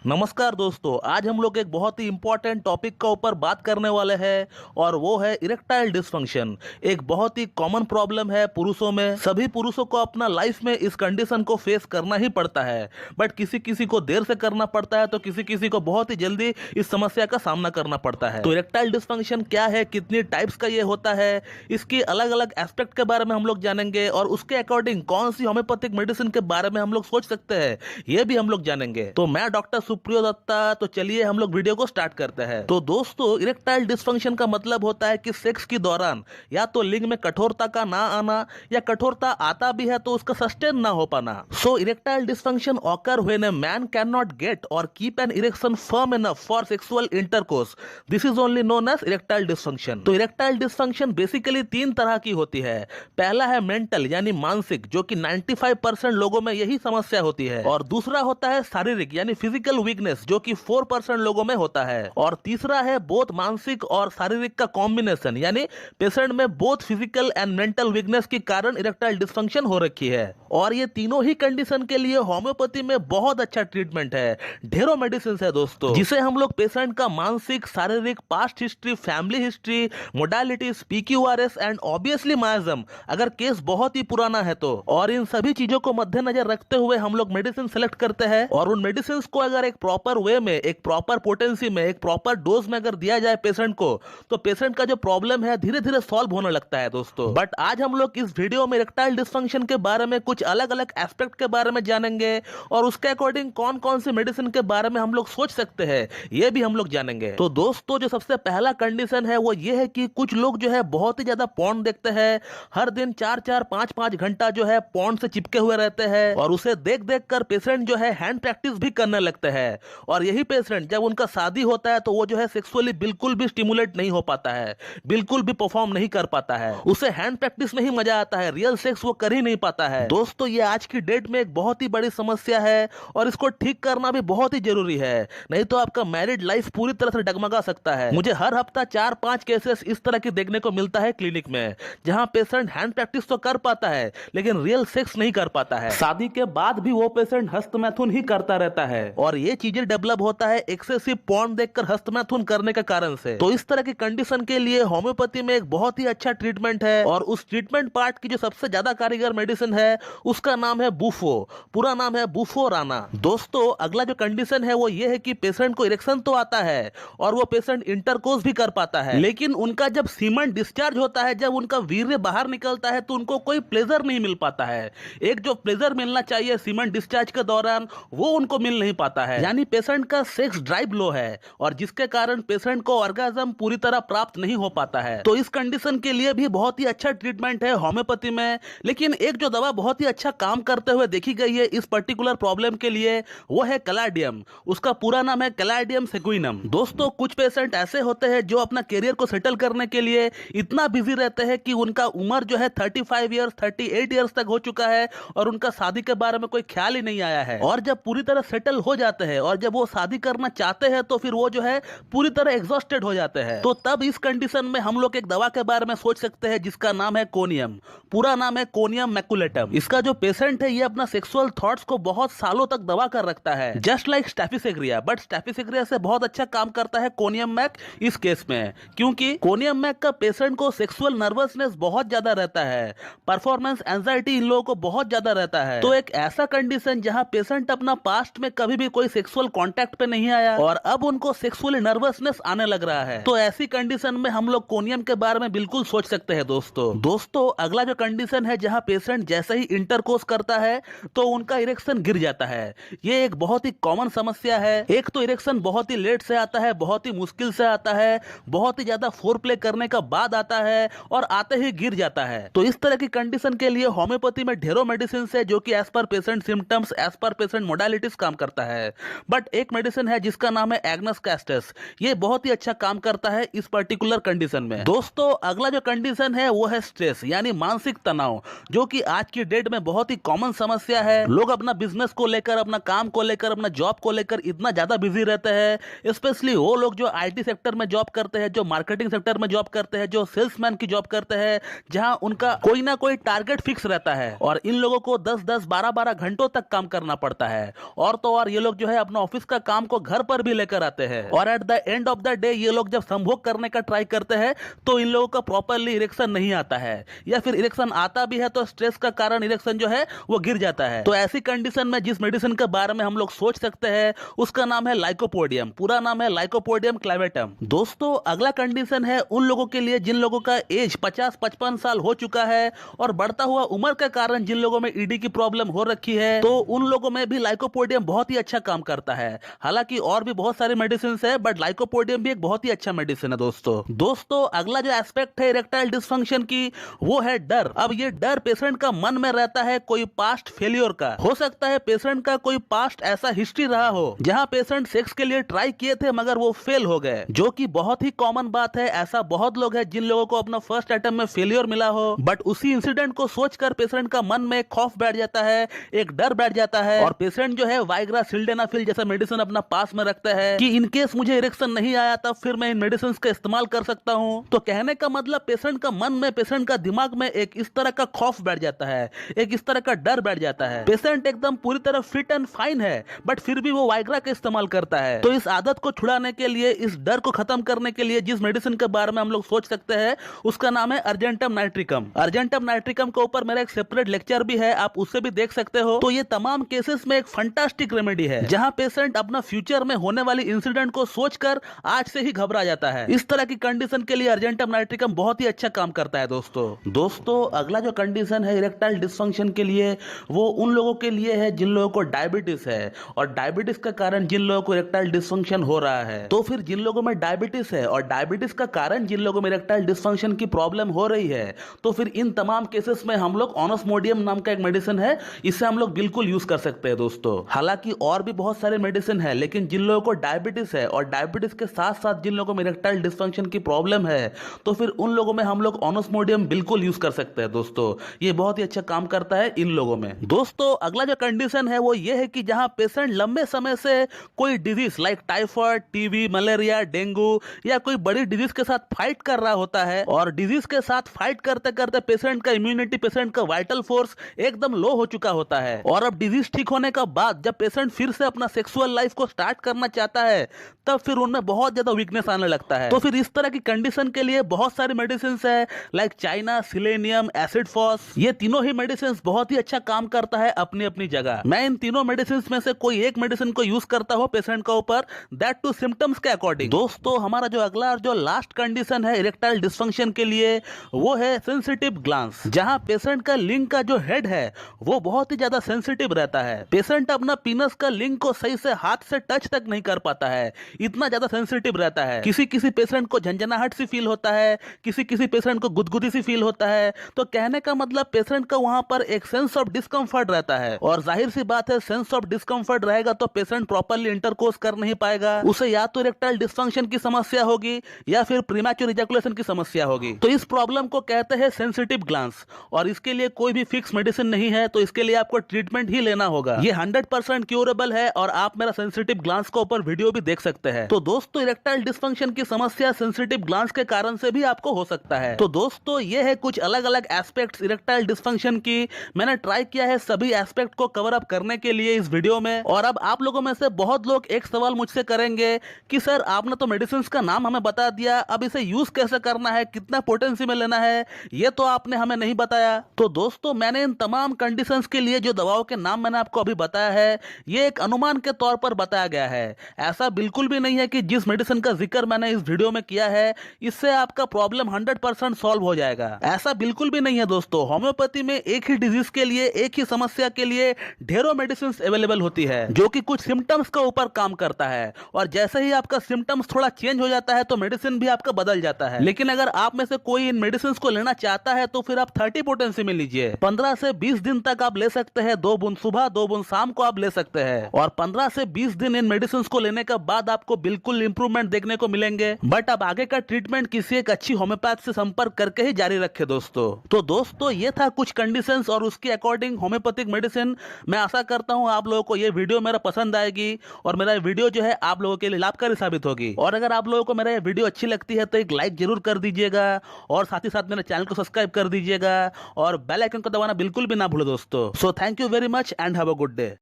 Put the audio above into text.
नमस्कार दोस्तों, आज हम लोग एक बहुत ही इंपॉर्टेंट टॉपिक का ऊपर बात करने वाले हैं और वो है इरेक्टाइल डिसफंक्शन। एक बहुत ही कॉमन प्रॉब्लम है पुरुषों में। सभी पुरुषों को अपना लाइफ में इस कंडीशन को फेस करना ही पड़ता है, बट किसी किसी को देर से करना पड़ता है तो किसी किसी को बहुत ही जल्दी इस समस्या का सामना करना पड़ता है। तो इरेक्टाइल डिसफंक्शन क्या है, कितनी टाइप्स का ये होता है, इसकी अलग अलग एस्पेक्ट के बारे में हम लोग जानेंगे और उसके अकॉर्डिंग कौन सी होम्योपैथिक मेडिसिन के बारे में हम लोग सोच सकते हैं, ये भी हम लोग जानेंगे। तो मैं डॉक्टर सुप्रियो दत्ता, तो चलिए हम लोग वीडियो को स्टार्ट करते हैं। तो दोस्तों, इरेक्टाइल डिसफंक्शन का मतलब होता है कि सेक्स के दौरान या तो लिंग में कठोरता का ना आना या कठोरता आता भी है तो उसका सस्टेन ना हो पाना। So erectile dysfunction occur when a man can not get or keep an erection firm enough for sexual intercourse. This is only known as erectile dysfunction. तो इरेक्टाइल डिसफंक्शन बेसिकली तीन तरह की होती है। पहला है मेंटल यानी मानसिक, जो कि 95% लोगों में यही समस्या होती है, और दूसरा होता है शारीरिक यानी फिजिकल वीकनेस, जो कि 4% लोगों में होता है, और तीसरा है बोथ मानसिक और शारीरिक का कॉम्बिनेशन, यानी पेशेंट में both physical and mental weakness के कारण इरेक्टाइल डिसफंक्शन हो रखी है। और ये तीनों ही कंडीशन के लिए होम्योपैथी में बहुत अच्छा ट्रीटमेंट है। ढेरों मेडिसिन है दोस्तों, जिसे हम लोग पेशेंट का मानसिक, शारीरिक, past history, family history, modalities, PQRS and obviously मायाजम अगर केस बहुत ही पुराना है तो, और इन सभी चीजों को मद्देनजर रखते हुए हम लोग मेडिसिन सेलेक्ट करते हैं। और उन मेडिसिन को अगर एक प्रॉपर वे में, एक प्रॉपर पोटेंसी में, एक प्रॉपर डोज में अगर दिया जाए पेशेंट को, तो पेशेंट का जो प्रॉब्लम है धीरे धीरे सॉल्व होने लगता है दोस्तों। बट आज हम लोग इस वीडियो में इरेक्टाइल डिसफंक्शन के बारे में कुछ अलग अलग एस्पेक्ट के बारे में जानेंगे और उसके अकॉर्डिंग कौन कौन सी मेडिसिन के बारे में हम लोग सोच सकते हैं, ये भी हम लोग जानेंगे। तो दोस्तों, जो सबसे पहला कंडीशन है वो ये है कि कुछ लोग जो है बहुत ही ज्यादा पॉर्न देखते हैं। हर दिन 4-4, 5-5 घंटा जो है पॉर्न से चिपके हुए रहते हैं और उसे देख देख कर पेशेंट जो है हैंड प्रैक्टिस भी करने लगते हैं। और यही पेशेंट जब उनका शादी होता है तो वो जो है सेक्सुअली बिल्कुल भी स्टिमुलेट नहीं हो पाता है, बिल्कुल भी परफॉर्म नहीं कर पाता है, उसे हैंड प्रैक्टिस में ही मजा आता है, रियल सेक्स वो कर ही नहीं पाता है। दोस्तों, ये आज की डेट में एक बहुत ही बड़ी समस्या है और इसको ठीक करना भी बहुत ही जरूरी है, नहीं तो आपका मैरिड लाइफ पूरी तरह से डगमगा सकता है। मुझे हर हफ्ता 4-5 केसेस इस तरह के देखने को मिलता है क्लिनिक में, जहां पेशेंट हैंड प्रैक्टिस तो कर पाता है लेकिन रियल सेक्स नहीं कर पाता है। शादी के बाद भी वो पेशेंट हस्तमैथुन ही करता रहता है और ये चीजें डेवलप होता है एक्सेसिव पॉर्न देखकर हस्तमैथुन करने के कारण से। तो इस तरह की कंडीशन के लिए होम्योपैथी में एक बहुत ही अच्छा ट्रीटमेंट है, और उस ट्रीटमेंट पार्ट की जो सबसे ज्यादा कारीगर मेडिसिन है उसका नाम है बूफो। पूरा नाम है बूफो राना। दोस्तों, अगला जो कंडीशन है वो ये है कि पेशेंट को इरेक्शन तो आता है और वो पेशेंट इंटरकोर्स भी कर पाता है, लेकिन उनका जब सीमन डिस्चार्ज होता है, जब उनका वीर्य बाहर निकलता है तो उनको कोई प्लेजर नहीं मिल पाता है। एक जो प्लेजर मिलना चाहिए सीमन डिस्चार्ज के दौरान वो उनको मिल नहीं पाता है, यानी पेशेंट का सेक्स ड्राइव लो है और जिसके कारण पेशेंट को ऑर्गेज्म पूरी तरह प्राप्त नहीं हो पाता है। तो इस कंडीशन के लिए भी बहुत ही अच्छा ट्रीटमेंट है होम्योपैथी में। लेकिन एक जो दवा बहुत ही अच्छा काम करते हुए देखी गई है इस पर्टिकुलर प्रॉब्लम के लिए, वो है कैलाडियम। उसका पूरा नाम है कैलाडियम सेक्विनम। दोस्तों, कुछ पेशेंट ऐसे होते हैं जो अपना करियर को सेटल करने के लिए इतना बिजी रहते हैं कि उनका उम्र जो है 35 ईयर्स, 38 ईयर्स तक हो चुका है और उनका शादी के बारे में कोई ख्याल ही नहीं आया है। और जब पूरी तरह सेटल हो जाते हैं और जब वो शादी करना चाहते हैं तो फिर वो जो है पूरी तरह एग्जॉस्टेड हो जाते हैं। तो तब इस कंडीशन में हम लोग एक दवा के बारे में सोच सकते हैं जिसका नाम है कोनियम। पूरा नाम है कोनियम मैकुलेटम। इसका जो पेशेंट है ये अपना सेक्सुअल थॉट्स को बहुत सालों तक दबा कर रखता है, जस्ट लाइक स्टैफिसेग्रिया, बट स्टैफिसेग्रिया से बहुत अच्छा काम करता है कोनियम मैक इस केस में, क्योंकि कोनियम मैक का पेशेंट को सेक्सुअल नर्वसनेस बहुत ज्यादा रहता है, परफॉर्मेंस एंजाइटी इन लोगों को बहुत ज्यादा रहता है। तो एक ऐसा कंडीशन जहां पेशेंट अपना पास्ट में कभी भी कोई सेक्सुअल कांटेक्ट पे नहीं आया और अब उनको सेक्सुअली नर्वसनेस आने लग रहा है, तो ऐसी कंडीशन में हम लोग कोनियम के बारे में बिल्कुल सोच सकते हैं दोस्तों, अगला जो कंडीशन है जहां पेशेंट जैसे ही इंटरकोर्स करता है तो उनका इरेक्शन गिर जाता है। ये एक बहुत ही कॉमन समस्या है। एक तो इरेक्शन बहुत ही लेट से आता है, बहुत ही मुश्किल से आता है, बहुत ही ज्यादा फोर प्ले करने का बाद आता है और आते ही गिर जाता है। तो इस तरह की कंडीशन के लिए होम्योपैथी में ढेरों मेडिसिन है जो कि as per patient symptoms, as per patient modalities काम करता है। बट एक मेडिसिन है जिसका नाम है एग्नस कैस्टस। ये बहुत ही अच्छा काम करता है इस पर्टिकुलर कंडीशन में। दोस्तों, अगला जो कंडीशन है वो है स्ट्रेस यानी मानसिक तनाव, जो कि आज की डेट में बहुत ही कॉमन समस्या है। लोग अपना बिजनेस को लेकर, अपना काम को लेकर, अपना जॉब को लेकर इतना ज्यादा बिजी रहते हैं, स्पेशली वो लोग जो IT सेक्टर में जॉब करते हैं, जो मार्केटिंग सेक्टर में जॉब करते हैं, जो सेल्समैन की जॉब करते हैं, जहां उनका कोई ना कोई टारगेट फिक्स रहता है और इन लोगों को 10-10, 12-12 घंटों तक काम करना पड़ता है। और तो और ये लोग जो है अपना ऑफिस का काम को घर पर भी लेकर आते हैं और at the end of the day ये लोग जब संभोग करने का ट्राई करते हैं तो इन लोगों का प्रॉपरली इरेक्शन नहीं आता है, या फिर इरेक्शन आता भी है तो स्ट्रेस का कारण इरेक्शन जो है वो गिर जाता है। तो ऐसी कंडीशन में जिस मेडिसिन के बारे में हम लोग सोच सकते हैं उसका नाम है लाइकोपोडियम। पूरा नाम है लाइकोपोडियम क्लेवेटम। दोस्तों अगला कंडीशन है उन लोगों के लिए जिन लोगों का एज 50-55 साल हो चुका है और बढ़ता हुआ उम्र के कारण जिन लोगों में ईडी की प्रॉब्लम हो रखी है, तो उन लोगों में भी लाइकोपोडियम बहुत ही अच्छा काम करता है। हालांकि और भी बहुत सारे मेडिसिन है बट लाइकोपोडियम भी एक बहुत ही अच्छा मेडिसिन है। दोस्तों अगला जो एस्पेक्ट है इरेक्टाइल डिस्फंक्शन की वो है डर। अब ये डर पेशेंट का मन में रहता है कोई पास्ट फेलियर का। हो सकता है पेशेंट का कोई पास्ट ऐसा हिस्ट्री रहा हो जहां पेशेंट सेक्स के लिए ट्राई किए थे मगर वो फेल हो गए, जो कि बहुत ही कॉमन बात है। ऐसा बहुत लोग हैं जिन लोगों को अपना फर्स्ट अटेम्प्ट में फेलियर मिला हो बट उसी इंसिडेंट को सोचकर पेशेंट का मन में खौफ बैठ जाता है, एक डर बैठ जाता है और पेशेंट जो है वाइग्रा सिल्डेनाफिल जैसा मेडिसिन अपना पास में रखता है कि इन केस मुझे इरेक्शन नहीं आया तब फिर मैं इन मेडिसिन का इस्तेमाल कर सकता हूं। तो कहने का मतलब पेशेंट का मन में, पेशेंट का दिमाग में एक इस तरह का खौफ बैठ जाता है, एक इस तरह का डर बैठ जाता है। पेशेंट एकदम पूरी तरह फिट एंड फाइन है बट फिर भी वो वाइग्रा का इस्तेमाल करता है। तो इस आदत को छुड़ाने के लिए, इस डर को खत्म करने के लिए जिस मेडिसिन के बारे में हम लोग सोच सकते हैं उसका नाम है अर्जेंटम नाइट्रिकम। अर्जेंटम नाइट्रिकम के ऊपर मेरा एक सेपरेट लेक्चर भी है, आप उससे भी देख सकते हो। तो ये तमाम केसेस में एक फंटास्टिक रेमेडी है जहां पेशेंट अपना फ्यूचर में होने वाली इंसिडेंट को सोचकर आज से ही घबरा जाता है। इस तरह की कंडीशन के लिए अर्जेंटम नाइट्रिकम बहुत ही अच्छा काम करता है। दोस्तों अगला जो कंडीशन है इरेक्टाइल डिस्फंक्शन के लिए वो उन लोगों के लिए है जिन लोगों को डायबिटीज है और डायबिटीज का कारण जिन लोगों को इरेक्टाइल डिस्फंक्शन हो रहा है। तो फिर जिन लोगों में डायबिटीज है और डायबिटीज का कारण जिन लोगों में इरेक्टाइल डिस्फंक्शन की प्रॉब्लम हो रही है, तो फिर इन तमाम केसेस में हम लोग ऑनोस्मोडियम नाम का एक मेडिसिन है, इससे हम लोग बिल्कुल यूज कर सकते हैं। दोस्तों हालांकि और भी बहुत सारे मेडिसिन है लेकिन जिन लोगों को डायबिटीज है और डायबिटीज के साथ साथ जिन लोगों में इरेक्टाइल डिस्फंक्शन की प्रॉब्लम है तो फिर उन लोगों में हम लोग ऑनोस्मोडियम बिल्कुल यूज कर सकते हैं। दोस्तों ये बहुत ही अच्छा काम करता है इन लोगों में। दोस्तों अगला जो कंडीशन है वो ये है कि जहां पेशेंट लंबे समय से कोई disease like typhoid, TB, malaria, dengue या कोई बड़ी डिजीज के साथ फाइट कर रहा होता है और डिजीज के साथ फाइट करते करते पेशेंट का इम्यूनिटी, पेशेंट का वाइटल फोर्स एकदम लो हो चुका होता है और अब डिजीज ठीक होने का बाद जब पेशेंट फिर से अपना सेक्सुअल लाइफ को स्टार्ट करना चाहता है तब फिर उनमें बहुत ज्यादा वीकनेस आने लगता है। तो फिर इस तरह की कंडीशन के लिए बहुत सारी मेडिसिन है like China, selenium, acid phos. ये तीनों ही मेडिसिन बहुत ही अच्छा काम करता है अपनी अपनी जगह। मैं इन तीनों मेडिसिन में से कोई एक मेडिसिन को यूज करता हूं पेशेंट के ऊपर, दैट टू सिम्टम्स के अकॉर्डिंग। दोस्तों हमारा जो अगला और जो लास्ट कंडीशन है इरेक्टाइल डिस्फंक्शन के लिए वो है सेंसिटिव ग्लैंड्स। जहां पेशेंट का लिंग का जो हेड है वो बहुत ही ज्यादा सेंसिटिव रहता है। पेशेंट अपना पीनस का लिंग को सही से हाथ से टच तक नहीं कर पाता है, इतना ज्यादा सेंसिटिव रहता है। किसी किसी पेशेंट को झंझनाहट सी फील होता है, किसी किसी पेशेंट को गुदगुदी सी फील होता है। तो कहने का मतलब पेशेंट का वहां पर एक सेंस ऑफ डिस्कंफर्ट रहता है और जाहिर सी बात है सेंस ऑफ डिस्कंफर्ट रहेगा तो पेशेंट प्रॉपर्ली इंटरकोर्स कर नहीं पाएगा। उसे या तो इरेक्टाइल डिस्फंक्शन की समस्या होगी या फिर प्रीमैच्योर इजैकुलेशन की समस्या होगी। तो इस प्रॉब्लम को कहते हैं सेंसिटिव ग्लैंड्स और इसके लिए कोई भी फिक्स मेडिसिन नहीं है, तो इसके लिए आपको ट्रीटमेंट ही लेना होगा। ये 100% क्यूरेबल है और आप मेरा सेंसिटिव ग्लैंड्स के ऊपर वीडियो भी देख सकते हैं। तो दोस्तों इरेक्टाइल डिस्फंक्शन की समस्या सेंसिटिव ग्लैंड्स के कारण से भी आपको हो सकता है। तो दोस्तों ये है कुछ अलग अलग एस्पेक्ट्स इरेक्टाइल डिस्फंक्शन की। मैंने ट्राई किया है सभी एस्पेक्ट को कवर अप करने के लिए इस वीडियो में। और अब आप लोगों में से बहुत लोग एक सवाल मुझसे करेंगे कि सर आपने तो मेडिसिन का नाम हमें बता दिया, अब इसे यूज कैसे करना है, कितना पोटेंसी में लेना है, ये तो आपने हमें नहीं बताया। तो दोस्तों मैंने इन तमाम कंडीशंस के लिए जो दवाओं के नाम मैंने आपको अभी बताया है ये एक अनुमान के तौर पर बताया गया है। ऐसा बिल्कुल भी नहीं है कि जिस मेडिसिन का जिक्र मैंने इस वीडियो में किया है इससे आपका प्रॉब्लम 100% सॉल्व हो जाएगा, ऐसा बिल्कुल भी नहीं है। दोस्तों होम्योपैथी में एक ही डिजीज के लिए, एक ही समस्या के लिए ढेरों मेडिसिन अवेलेबल होती है जो कि कुछ सिम्टम्स के ऊपर काम करता है और जैसे ही आपका सिम्टम्स थोड़ा चेंज हो जाता है तो मेडिसिन भी आपका बदल जाता है। लेकिन अगर आप में से कोई इन मेडिसिन को लेना चाहता है तो फिर आप 30 पोटेंसी में लीजिए। 15 से 20 दिन तक आप ले सकते हैं, 2 बूंद सुबह 2 बूंद शाम को आप ले सकते हैं और 15 से 20 दिन इन मेडिसिन को लेने के बाद आपको बिल्कुल इंप्रूवमेंट देखने को मिलेंगे। बट अब आगे का ट्रीटमेंट किसी एक अच्छी होम्योपैथ से संपर्क करके ही जारी रखे दोस्तों। तो दोस्तों ये था कुछ कंडीशंस और उसके अकॉर्डिंग होम्योपैथिक मेडिसिन। मैं आशा करता हूं आप लोगों को ये वीडियो मेरा पसंद आएगी और मेरा वीडियो जो है आप लोगों के लिए लाभकारी साबित होगी। और अगर आप लोगों को मेरा ये वीडियो अच्छी लगती है तो एक लाइक जरूर कर दीजिएगा और साथ ही साथ मेरे चैनल को सब्सक्राइब कर दीजिएगा और बेल आइकन को दबाना बिल्कुल भी ना भूलो दोस्तों। So thank you very much and have a good day.